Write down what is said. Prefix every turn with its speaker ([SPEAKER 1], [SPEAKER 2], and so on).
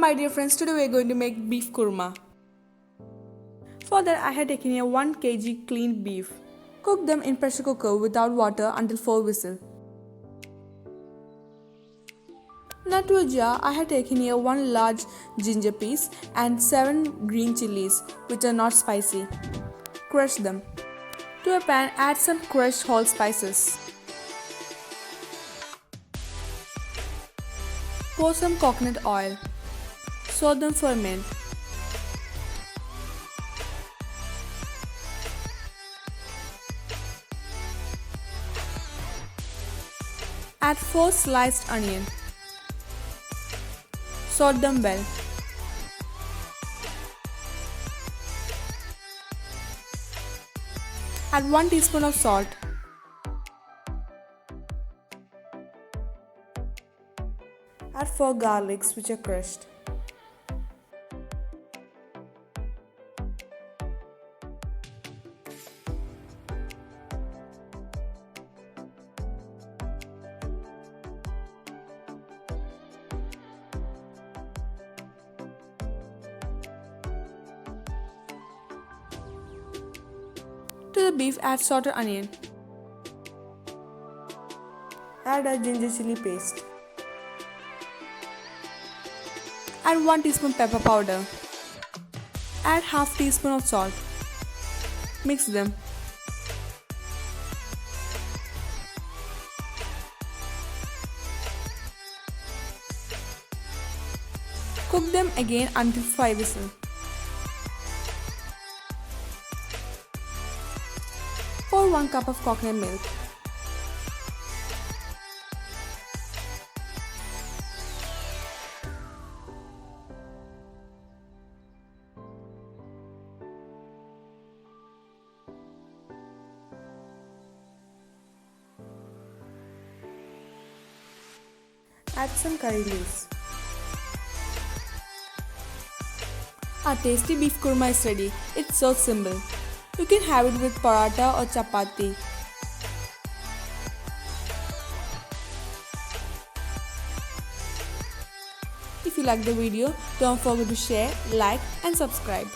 [SPEAKER 1] my dear friends, today we are going to make beef kurma. For that I had taken a 1 kg cleaned beef. Cook them in pressure cooker without water until 4 whistles. Now to a jar I had taken here 1 large ginger piece and 7 green chilies which are not spicy. Crush them. To a pan add some crushed whole spices. Pour some coconut oil. Soak them for a minute. Add 4 sliced onions. Saute them well. Add 1 teaspoon of salt. Add 4 garlics which are crushed. To the beef add sauteed onion. Add a ginger chili paste. Add 1 teaspoon pepper powder. Add half teaspoon of salt. Mix them. Cook them again until 5 whistles. Pour 1 cup of coconut milk. Add some curry leaves. Our tasty beef kurma is ready. It's so simple. You can have it with paratha or chapati. If you like the video, don't forget to share, like and subscribe.